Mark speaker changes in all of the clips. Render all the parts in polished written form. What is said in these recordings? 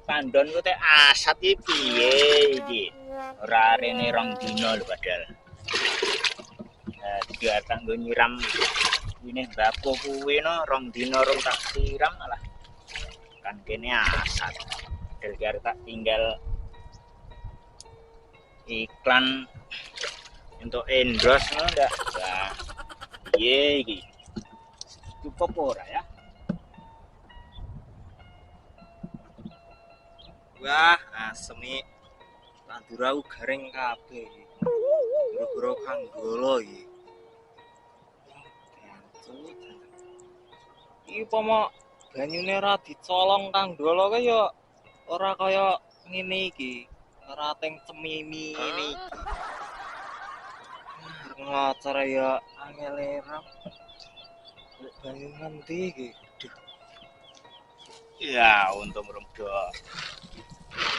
Speaker 1: Pandon ku teh asat iki piye iki? Ora arene rong dina lho padahal. Biar tak nggo nyiram ini mbako kuwi no rong dina rong tak siram malah kan kene asat. Padahal tak tinggal iklan untuk endorse no ndak. Nah, piye iki? Cukup ora ya?
Speaker 2: Wah, asemi tandurau garing kabeh iki. Gara-gara kanggolo iki. Iki pomo banyune ora dicolong kanggolo kaya ya ora kaya ngene iki. Ora teng cemimi ngene iki. Ngacara ya angel erang. Banyu ngendi iki?
Speaker 1: Ya untung rong do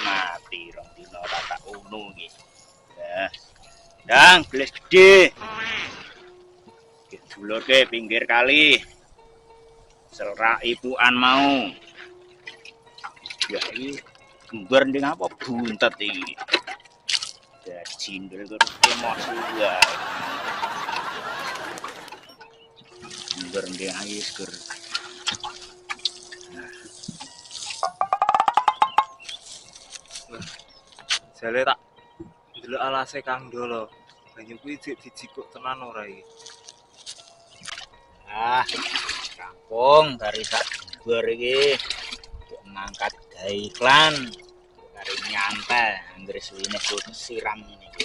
Speaker 1: mati rong dina ora tak unu iki. Ya. Dang, gelis gede. Dulurke pinggir kali. Serak ibuan mau. Ya iki gembar ning apa buntet iki. Ya jindel kok emosi ya. Gembar ning ae sker.
Speaker 2: Jale tak ndelok alase Kang Dolo. Banyu kuwi jek dijikuk tenan ora iki?
Speaker 1: Kampung dari sak gembar iki ngangkat gawe iklan karo nyantai anggere suwine kudu siram ngene iki.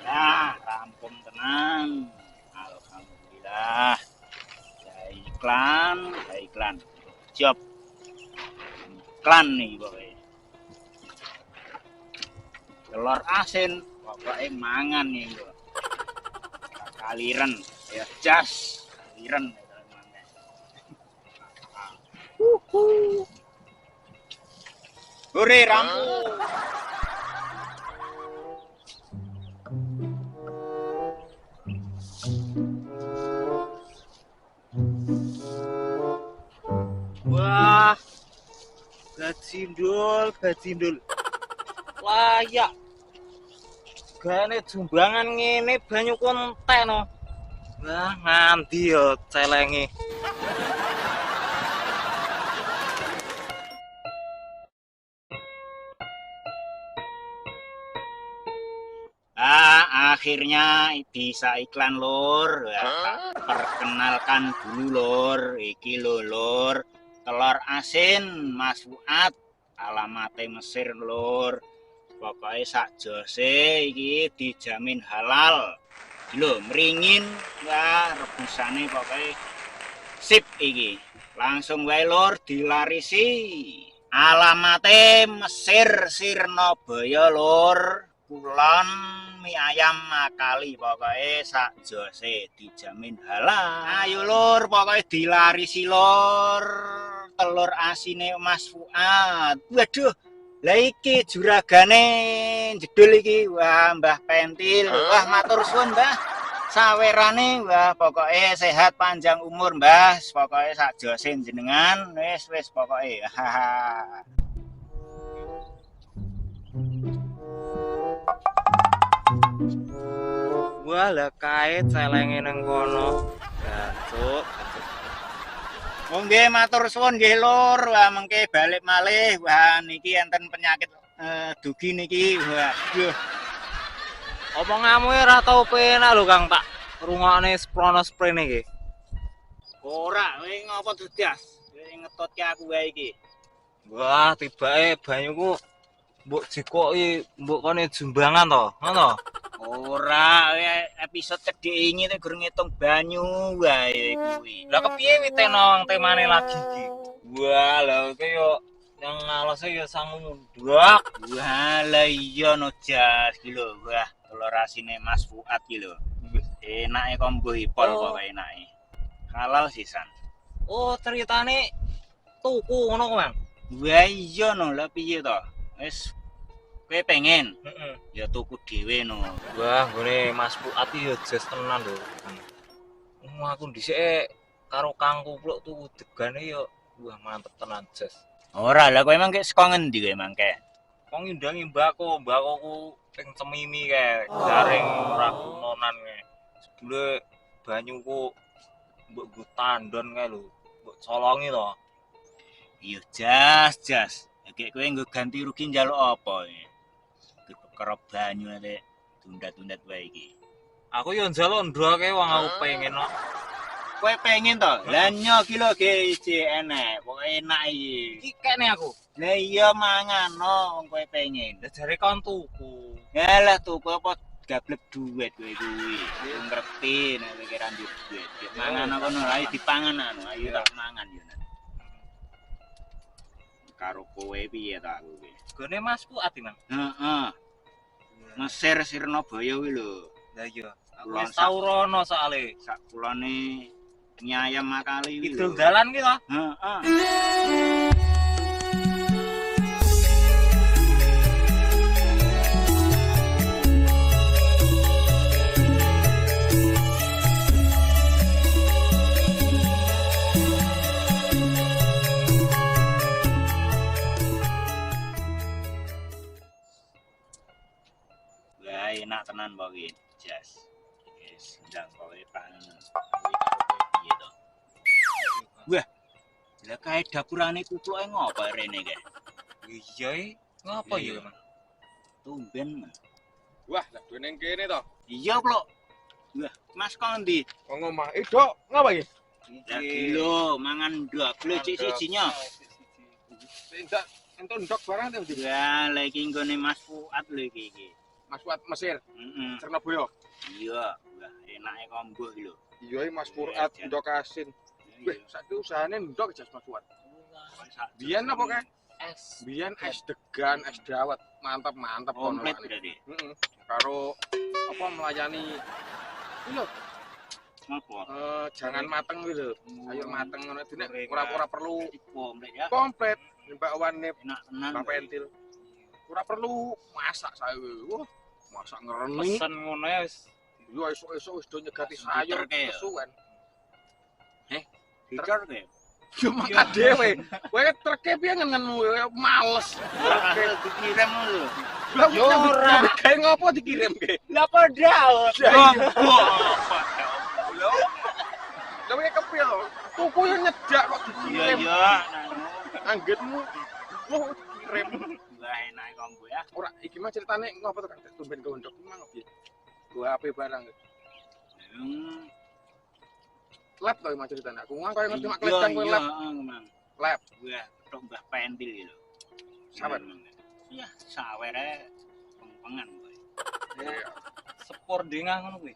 Speaker 1: Nah, rampung tenang. Alhamdulillah. Gawe iklan. Job. Iklan nih pokoknya. Telur asin, pokoknya mangan nih gua. Kaliren, ya jas, kaliren. Hore rampung.
Speaker 2: Wah, gajindul. Layak. Gane jumbangan ngene banyu kontek no. Wah, nganti yo celenge.
Speaker 1: Akhirnya bisa iklan lur. Ya, perkenalkan dulu lur, iki lur. Telur asin Mas Fuad, alamatnya Mesir lur. Pokoknya sak jose iki dijamin halal. Lho, meringin ya rebusane pokoknya sip iki. Langsung wae lur dilarisi. Alamatnya Mesir Sirnabaya lur. Kulon mie ayam makali pokoknya sak jose dijamin halal. Ayo lur pokoknya dilarisi lur. Telur asine Mas Fuad. Waduh, lah iki juragane jedul iki. Wah, Mbah Pentil. Wah, matur suwun, Mbah. Sawerane wah pokoknya sehat panjang umur, Mbah. Pokoknya sak jose jenengan wis pokoknya. Hahaha.
Speaker 2: Wah, lah kae celenge nang kono. Gancuk.
Speaker 1: Nggih matur suwun nggih lur. Wah mengke balik malih. Wah niki enten penyakit dugi niki. Waduh.
Speaker 2: Omonganmu ora tau penak lho Kang tak rungokne sprono sprene iki.
Speaker 1: Ora, kowe ngopo dudas? Kowe ngetotke aku wae iki.
Speaker 2: Wah, tibake banyuku mbok jikoki mbok kene jumbangan to, ngono.
Speaker 1: Ora, episode cedhek iki nek gur ngitung banyu wae kuwi.
Speaker 2: Lah kepiye witeno temane lagi iki? Wah, lha iki yo yang ngalose yo sangu mundak.
Speaker 1: Wah, lah iya no jas iki lho. Wah, telur asine Mas Fuad iki lho. Enake kombo hipol pokoke enake. Halal sisan.
Speaker 2: Oh, ceritane tuku ngono, Bang.
Speaker 1: Wah iya no, lah piye to? Wis Kowe pengen
Speaker 2: Heeh.
Speaker 1: ya tuku dhewe no.
Speaker 2: Wah, nggone Mas Fuad iki ya jes tenan lho. Aku dhisik karo Kang Kupluk tuku degane ya wah mantep tenan jes.
Speaker 1: Ora lah kowe emang kek saka ngendi kowe emang kek?
Speaker 2: Wong ngundangi mbakoku ping cemimi kae, jaring ora gunonan kae. Sebule banyuku mbok nggo tandon kae lho, mbok colongi to.
Speaker 1: Iya jas. Kek kowe nggo ganti rugi njaluk apa iki? Kerep banyu nek tundat-tundat wae iki.
Speaker 2: Aku yo njaluk ndoke wong aku pengen kok.
Speaker 1: Kowe pengen to? Lah nyo ki lho ge iki enek, kok enak iki.
Speaker 2: Iki kene aku.
Speaker 1: Lah iya mangan no wong kowe pengen.
Speaker 2: Lah jare kon tuku.
Speaker 1: Yalah tuku apa gablek duit kowe kuwi. Kowe ngerti nek pikiran duit. Mangan kono ae dipangan anu, ayo tak mangan yo. Karo kowe piye ta aku iki?
Speaker 2: Gone Mas Fuad iki, Mang.
Speaker 1: Heeh. Mesir Sirnabaya kuwi lho.
Speaker 2: Lah iya, aku
Speaker 1: Kulon
Speaker 2: wis tau rono soalé.
Speaker 1: Sak kulone nyayam makali kuwi
Speaker 2: Kidul
Speaker 1: lho.
Speaker 2: dalan ki to.
Speaker 1: Heeh. Wah, enak tenan mbok iki, Jas. Wis ndang kowe pangan. Piye to? Wah. Lah kae dapurane kupluke ngopo rene kae?
Speaker 2: Iya, ngopo ya, Mang?
Speaker 1: Tumben.
Speaker 3: Wah, lah duwe ning kene to.
Speaker 1: Iya, Plok. Wah, Mas kok ndi?
Speaker 3: Wong omah. Dok, ngapa iki?
Speaker 1: Lah kilo mangan ndok cik sijinya.
Speaker 3: Tidak entuk ndok barang to, Dik.
Speaker 1: Ya, lah iki nggone Mas Fuad lho iki.
Speaker 3: Mas Fuad Mesir,
Speaker 1: Heeh.
Speaker 3: Sirnabaya.
Speaker 1: Iya, wah enake kombo iki lho.
Speaker 3: Iya, Mas Fuad ndok asin. Wih, saiki usahane ndok jas Mas Fuad. Biyen apa kae?
Speaker 2: Es.
Speaker 3: Biyen es degan, es dawet. Mantap kono.
Speaker 1: Komplit berarti.
Speaker 3: Heeh. Karo apa melayani iki lho,
Speaker 1: Apa?
Speaker 3: jangan mateng iki lho. Sayur mateng ngono dene ora perlu
Speaker 1: komplit ya.
Speaker 3: komplit. Mbak Wane
Speaker 1: Enak tenan.
Speaker 3: Mbak Pentil. Ora perlu masak saya. Wah, masak ngereni.
Speaker 2: Pesen ngono ya wis.
Speaker 3: Yo esuk-esuk wis do nyegati sayur
Speaker 1: Diterke ya?
Speaker 3: kesuwen.
Speaker 1: Dicor kowe.
Speaker 3: Yo makan dhewe. Kowe treke piye ngenen males. Treke
Speaker 1: Dikirim lho.
Speaker 3: Lah
Speaker 2: Yo ora.
Speaker 3: Gawe ngopo dikirim ke?
Speaker 2: Lah padha.
Speaker 3: Lah kowe kepiye to? Tuku yo nyedak kok
Speaker 1: Iya
Speaker 3: dikirim.
Speaker 1: iya.
Speaker 3: Anggenmu. Wah, dikirim.
Speaker 1: Lah enak kombo ya.
Speaker 3: Ora iki mah ceritane ngopo to kan tumben ke ndok mang piye? Gua HP barang.
Speaker 1: Hmm.
Speaker 3: Lab to mah ceritane. Aku mah koyo ngerti mak
Speaker 1: Iya
Speaker 3: kletang kowe
Speaker 1: iya
Speaker 3: lab.
Speaker 1: Mang.
Speaker 3: Lab.
Speaker 1: Wah, tok Mbah Pentil iki lho.
Speaker 3: Sawer.
Speaker 1: Iya, sawere pengpengan kowe.
Speaker 3: Iya.
Speaker 2: Sepur dengah ngono kuwi.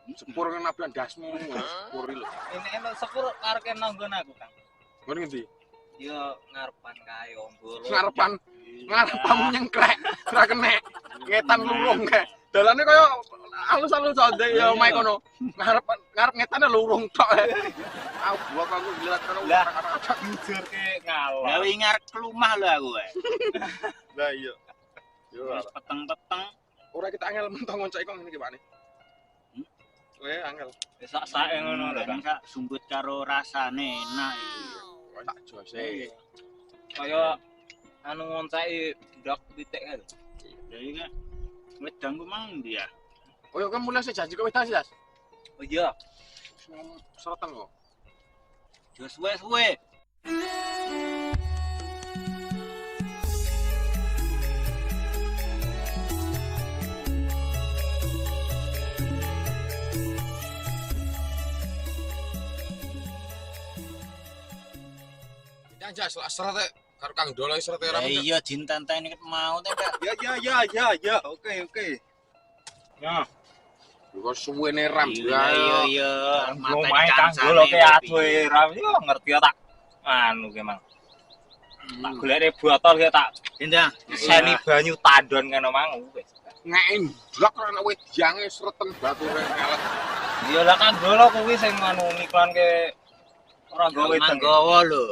Speaker 3: Sepur kan nabian dasmu. Sepur iki lho.
Speaker 2: Ini enak sepur karek nanggon aku, Kang.
Speaker 3: Ngono ngendi?
Speaker 2: Yo ngarepan kae ombol.
Speaker 3: Ngarepan ngarepamu nyengklek. Ora kenek. Ngetan lurung kae. Dalane kaya alus-alus ade ya omahe kono. Ngarep ngetane lurung tok. Aku aku lihat kono.
Speaker 2: Lah. Jujur ke ngalor.
Speaker 1: Lah wingi arep kelumah lho aku kae.
Speaker 3: Lah iya. Yo
Speaker 1: Wis peteng-peteng.
Speaker 3: ora kita angel mentong ngoncek kok ngene iki Pak. Kowe angel.
Speaker 2: Wis sak ngono lho, Kang.
Speaker 1: Sak sumbut karo rasane enak iki.
Speaker 3: Kok tak jose.
Speaker 2: Kaya anu ngonceki ndok titik kae lho.
Speaker 1: Lah iki kan wedangku mang ndi ya?
Speaker 3: Oh yo kan mulai sejanji kowe tas Jas.
Speaker 2: Oh iya.
Speaker 3: Seretan kok.
Speaker 1: Jo suwe-suwe.
Speaker 3: Yang Jas lah serete karo Kang Dolo serete
Speaker 1: Lah
Speaker 3: ra.
Speaker 1: iya dintenteni ket mau ta, Pak.
Speaker 3: Ya. Oke. Ya. Kok suwene ram
Speaker 1: Iya iya.
Speaker 2: Ngomahe Kang Dolo ke aduh ram yo ngerti tak anu ki Mang. Tak golekne botol ki tak
Speaker 1: Endang.
Speaker 2: seni banyu tandon kene mang wis.
Speaker 3: ngeken blok ana wedange sreten bature ngelet.
Speaker 2: Iya lah Kang Dolo kuwi sing anu ngiklanke ora gawe wedang.
Speaker 1: Manggawa lho.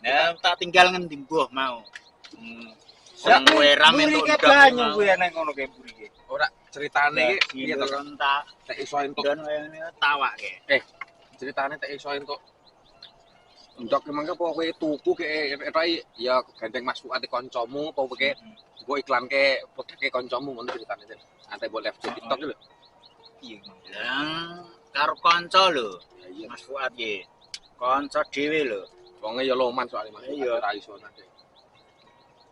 Speaker 1: Nah, tak tinggal ngendi mbuh mau. Sing weram
Speaker 2: Mburi
Speaker 1: entuk
Speaker 2: ke
Speaker 1: ndok.
Speaker 2: banyu kuwi nek ngono ke mburi ke.
Speaker 3: Ora ceritane iki piye to kan?
Speaker 1: tak
Speaker 3: Tak iso entuk.
Speaker 1: don ngene tawak ke.
Speaker 3: Ceritane tak iso entuk. Ndok mangke apa kowe tuku ke ya gandeng Mas Fuad kancamu apa kowe mbok iklanke produke kancamu ngono ceritane. Ate boleh live TikTok lho.
Speaker 2: Iya.
Speaker 1: Yang karo kanca lho,
Speaker 3: Ya iya.
Speaker 1: Mas Fuad iki. Kanca dhewe lho.
Speaker 3: Wonge ya loman soalnya Mas.
Speaker 1: Iya.
Speaker 3: Ora iso nanti.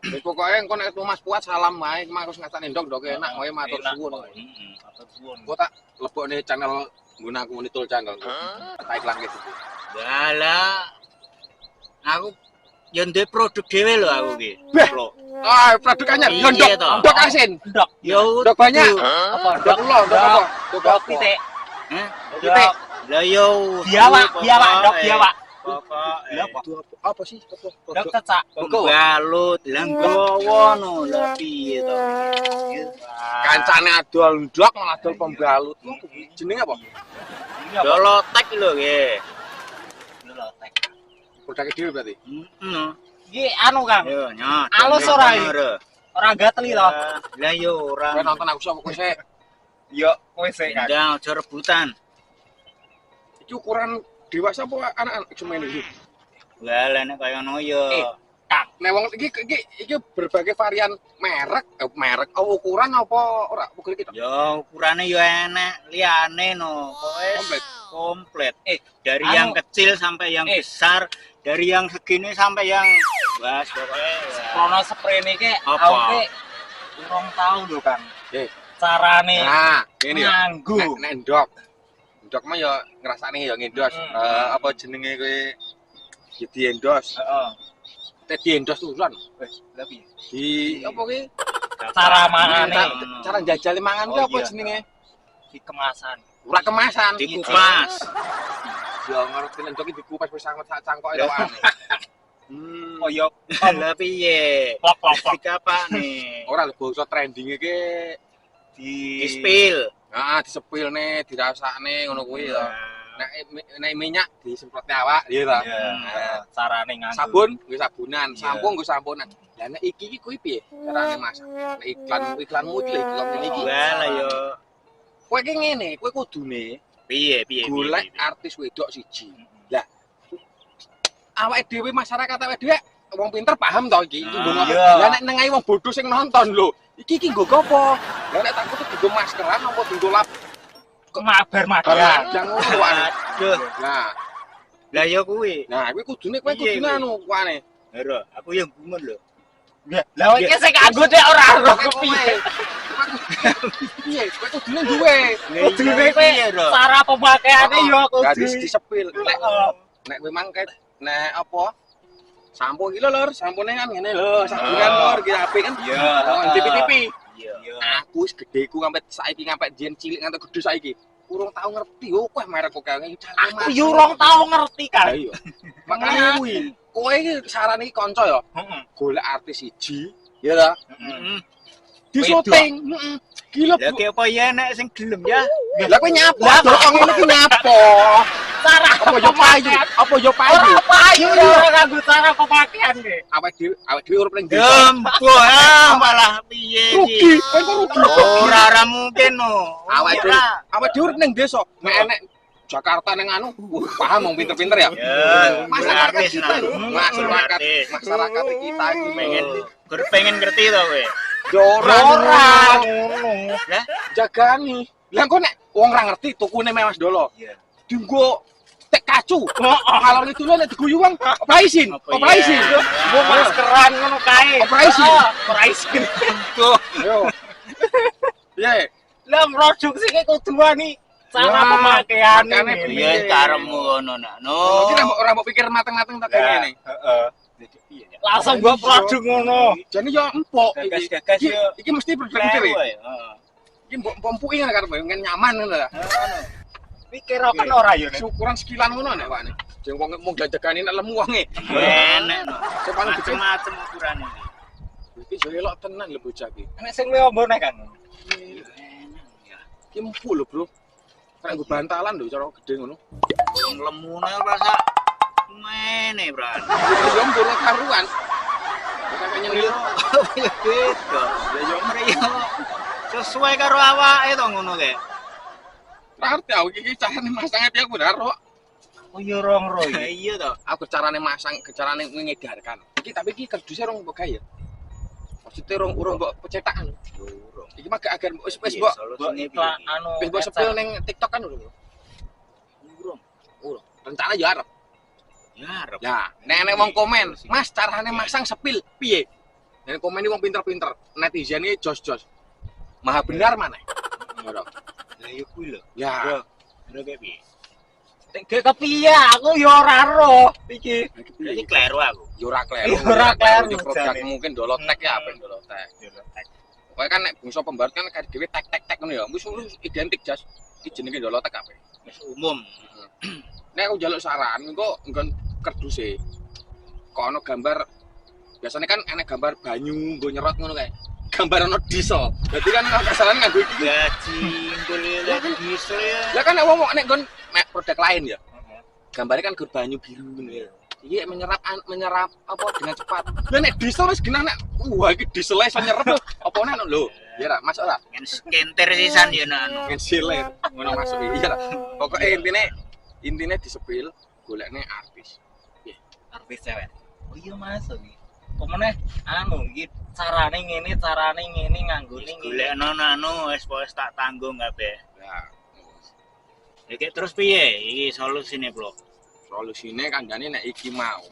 Speaker 3: Wis pokoke engko nek Mas Fuad salam wae makus ngatane ndok enak wae matur suwun.
Speaker 2: Heeh, matur suwun.
Speaker 3: Engko tak lebokne channel nggunaku Monitul channel. Tak iklanke dulu.
Speaker 1: Lah aku yo ndek produk dhewe lho aku iki.
Speaker 3: Beh.
Speaker 1: Lho.
Speaker 3: Ah, produk anyar.
Speaker 1: Iya,
Speaker 3: Yo
Speaker 1: toh.
Speaker 3: ndok asin.
Speaker 2: Ndok.
Speaker 1: Yo
Speaker 3: Ndok banyak.
Speaker 2: Apa
Speaker 3: Ndok kula, ndok apa?
Speaker 2: Ndok pitik.
Speaker 1: Heh.
Speaker 3: Pitik.
Speaker 1: Lah yo
Speaker 2: Biawak, ndok biawak.
Speaker 1: Pokok
Speaker 3: Apa sih?
Speaker 2: Ndok cecak.
Speaker 1: pembalut lah nggawa no lah piye to iki.
Speaker 3: Kancane adol ndok malah adol pembalut. Jenenge apa?
Speaker 1: Yo lotek lho nggih.
Speaker 2: Lotek.
Speaker 3: Produk dhewe berarti.
Speaker 1: Heeh.
Speaker 2: Iki anu Kang,
Speaker 1: Yo nyot.
Speaker 2: Alus ora iki? ora gateli to.
Speaker 1: Lah yo ora.
Speaker 3: Kowe nonton aku sapa kowe sik.
Speaker 2: Yo kowe sik kan.
Speaker 1: Ndang aja rebutan.
Speaker 3: Iki ukuran dewasa apa anak-anak semen iki?
Speaker 1: Lah nek kaya ngono yo.
Speaker 3: Nek wong iki berbagai varian merek ukuran apa ora pukul iki to?
Speaker 1: Yo ukurane yo enak, liyane no.
Speaker 3: Komplit.
Speaker 1: Komplit. Dari
Speaker 2: Anu.
Speaker 1: yang kecil sampai yang besar, dari yang segini sampai yang bas pokoknya.
Speaker 2: Krono sprene iki
Speaker 1: Apa?
Speaker 2: awake urung tau lho Kang. Carane
Speaker 3: Nah, ini ya.
Speaker 2: nganggo.
Speaker 3: Nek ndok. Ndok mah ya ngrasane ya ngendos. Apa jenenge kowe ya diendos.
Speaker 2: Heeh.
Speaker 3: Teh diendos tulan.
Speaker 2: Wis, lha piye?
Speaker 3: Di apa ki?
Speaker 2: Cara mangane.
Speaker 3: Cara njajali mangan ki
Speaker 2: Oh,
Speaker 3: apa
Speaker 2: iya.
Speaker 3: jenenge?
Speaker 2: Di kemasan.
Speaker 3: Ora kemasan.
Speaker 1: Dikupas.
Speaker 3: Ya ngerti nek ndok iki dikupas wis sangat sak cangkoke to ane.
Speaker 2: Koyo
Speaker 1: Lah piye?
Speaker 2: plok-plok.
Speaker 1: Dikapane?
Speaker 3: Ora lho basa trending iki
Speaker 2: Di
Speaker 1: Di-spill.
Speaker 3: heeh disepilne, dirasakne ngono kuwi to. Nek minyak disemprotne awak, iya ta.
Speaker 2: Iya, carane nganggo.
Speaker 3: Sabun nggo sabunan,
Speaker 2: Iya.
Speaker 3: sampo nggo samponan. Lah nek iki kuwi piye carane masak? Nek iklanmu iki lho iklan iki.
Speaker 1: Lah yo
Speaker 3: Kowe iki ngene, kowe kudune
Speaker 1: piye
Speaker 3: golek artis wedok siji. Lah awake dhewe masyarakat awake dhewe wong pinter paham to iki. Iki nggo ngopo?
Speaker 2: Iya.
Speaker 3: Lah nek nengahi wong bodoh sing nonton lho. Iki nggo apa? Lah nek takut dienggo maskeran apa dienggo lap
Speaker 2: Mabar-mabar.
Speaker 3: yang ngono wae.
Speaker 1: Aduh,
Speaker 3: Nah,
Speaker 1: lah yo kuwi.
Speaker 3: nah kuwi kudune kowe
Speaker 1: Piye
Speaker 3: kudune
Speaker 1: kuwi?
Speaker 3: anu kuane.
Speaker 1: Lho, aku yang gumun lho.
Speaker 2: Lah iki sing nganggo dek ora ora piye.
Speaker 3: Piye? Kowe kudune duwe.
Speaker 2: Kudune kowe cara pemakaiane yo
Speaker 3: Gadis
Speaker 2: kudu.
Speaker 3: disepil. Nek kowe mangke nek apa? Sampo iki lho, Lur. Sampone kan ngene lho, sabunan Lur, iki apik kan.
Speaker 1: Iya.
Speaker 3: Oh, tipi-tipi.
Speaker 1: Iya.
Speaker 3: Aku wis gedheku ngampe saiki ngampe jen cilik nganti gedhe saiki. Urung tau ngerti yo kowe merek kok kaya
Speaker 2: Aku yo urung tau ngerti
Speaker 3: Lah
Speaker 2: kan.
Speaker 3: iya. Makane kuwi, kowe iki saran iki kanca ya,
Speaker 2: Heeh.
Speaker 3: golek artis siji, ya ta?
Speaker 1: Heeh.
Speaker 3: Di syuting, heeh. Gila,
Speaker 1: Lah
Speaker 3: Bu.
Speaker 1: ki apa ya nek sing gelem ya?
Speaker 3: Lah kowe nyapa? Lah kok ngene iki nyapa?
Speaker 2: Cara
Speaker 3: Apa yo payu? Apa yo payu?
Speaker 2: ora payu ora nganggo cara pemakaian ki.
Speaker 3: Awake dhewe urip ning desa.
Speaker 1: Dembo malah piye
Speaker 3: Rugi,
Speaker 1: iki?
Speaker 3: kowe kok rugi.
Speaker 1: Ora mungkin no.
Speaker 3: Awake dhewe urip ning desa. Nek enek Jakarta ning anu, paham wong pinter-pinter ya.
Speaker 1: Ya,
Speaker 3: Masyarakat
Speaker 1: artis
Speaker 3: kita,
Speaker 1: nah.
Speaker 3: masyarakat kita iki
Speaker 1: pengen gur pengen ngerti to kowe.
Speaker 3: yo ora
Speaker 2: ngono.
Speaker 1: Lah,
Speaker 3: jagani. Lah kok nek wong ora ngerti tukune Mas Dolo.
Speaker 2: Iya.
Speaker 3: Dienggo tek kacu. Ngalor itu lho nek diguyu wong operasi. Operasi.
Speaker 2: Gua maskeran ngono kae.
Speaker 3: Operasi.
Speaker 2: Operasi.
Speaker 1: tuh.
Speaker 3: Yo. Piye?
Speaker 2: Lah produksi ki kudu wani cara
Speaker 3: Ya,
Speaker 2: pemakaian.
Speaker 3: makane
Speaker 2: ini.
Speaker 3: piye?
Speaker 1: Ya karemu ngono nak.
Speaker 3: Iki
Speaker 1: No.
Speaker 3: ora mbok pikir mateng-mateng tak kaya ngene.
Speaker 2: Heeh. Langsung gua produk ngono.
Speaker 3: Jane yo empuk iki.
Speaker 1: Gagas-gagas
Speaker 3: Iki-
Speaker 1: yo.
Speaker 3: Iki mesti produk iki.
Speaker 1: Heeh.
Speaker 3: Iki mbok empuki ngene karep ngen nyaman ngono lah.
Speaker 2: Pikir kan ora yo nek.
Speaker 3: Ukuran sekilan ngono nek Pak. Jeng wong mung jajagani nek lemu wonge.
Speaker 1: Enak no.
Speaker 3: Sing paling gede
Speaker 1: Macam-macam ukurane iki.
Speaker 3: iki yo elok tenan lho bocah iki.
Speaker 2: Nek sing luwih ombone kan.
Speaker 1: Enak ya.
Speaker 3: Iki empuk lho, Bro. Kayak nggo bantalan lho cara gede ngono.
Speaker 1: Wong lemune rasa ngene, Bran.
Speaker 3: Yo mbur karuan. Kayak nyendiri.
Speaker 1: Ya beda.
Speaker 3: Ya yo
Speaker 1: Mriko sesuai karo awake to ngono kae.
Speaker 3: ngerti aku iki carane masangnya piye aku karo.
Speaker 2: Oh iya rong ro
Speaker 1: Ya
Speaker 2: iki.
Speaker 1: iya to.
Speaker 3: Aku carane masang, carane ngedarkan. Iki tapi iki kerdusnya rong mbok gawe ya. Maksudnya urung mbok pecetakan. Iki mah gak agar wis mbok
Speaker 2: Mbok iklan anu.
Speaker 3: wis mbok sepil ning TikTok kan urung. Urung. Rencana ya arep.
Speaker 1: Ya arep.
Speaker 3: Ya, nek wong komen, "Mas, carane masang sepil piye?" Nek komen iki wong pinter-pinter, netizen iki jos-jos. Maha benar mana? Ngono.
Speaker 1: Lah ya kuwi lho.
Speaker 3: Ya,
Speaker 1: Ngono kae piye?
Speaker 2: Gek kepiye aku yo ora ro iki.
Speaker 1: Iki kleru aku.
Speaker 3: yo ora kleru.
Speaker 2: Yo ora kleru,
Speaker 3: Yo produk
Speaker 2: jane.
Speaker 3: mungkin dolotek ya apa dolotek. Pokoknya kan nek bungsu pembalut kan kayak dhewe tek ngono ya. Wis identik jas. Iki jenenge dolotek apa?
Speaker 1: Wis umum.
Speaker 3: Nek aku njaluk saran engko nggon kerduse. Kok ana gambar biasanya kan enek gambar banyu nggo nyerot ngono kae. Gambar ono diesel. Dadi kan kesalahan nganggo iki.
Speaker 1: Gaji kuliah diesel ya.
Speaker 3: Lah kan nek wong nek nggon produk lain ya. Gambarnya kan gur banyu biru ngono ya. Iki menyerap apa dengan cepat. Lah nek diesel wis genah nek wah iki diesel iso nyerap apa nek lho. Ya ra, masuk ora?
Speaker 1: Ngen skenter sisan ya anu.
Speaker 3: Ngen silet ngono masuk iya ra. Pokoke intine disepil golekne artis.
Speaker 2: Artis cewek. Oh iya masuk iki. Pemene anu iki carane ngene nganggone ngene.
Speaker 1: Golekno anu wis tak tanggung kabeh.
Speaker 3: Lah,
Speaker 1: Ya kayak terus piye? Iki solusine, Bro.
Speaker 3: solusine kandhane nek iki mau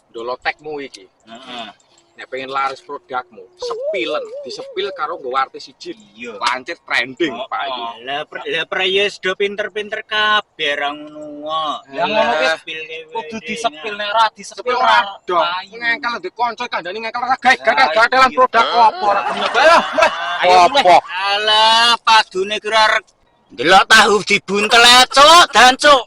Speaker 3: dolotekmu iki.
Speaker 1: Heeh.
Speaker 3: Nek pengen laris produkmu, sepilen, disepil karo nggo artis siji.
Speaker 1: Iya.
Speaker 3: Pancet trending,
Speaker 2: Oh,
Speaker 3: Pak iki.
Speaker 2: oh.
Speaker 1: Lah prayes do pinter-pinter kabeh ra ngono wae.
Speaker 2: Lah ngono ki
Speaker 1: Sepil kewe
Speaker 2: kudu
Speaker 1: dhewe.
Speaker 2: disepil nek ora disepil
Speaker 3: Sepil ora dong.
Speaker 2: payu.
Speaker 3: Ngengkel ndek kanca kandhane ngengkel ora gagal-gagalan produk opo ora nyoba.
Speaker 1: Ayo
Speaker 3: Apa?
Speaker 1: mulai. Alah, padune kira delok tahu dibuntel cuk, dan cuk.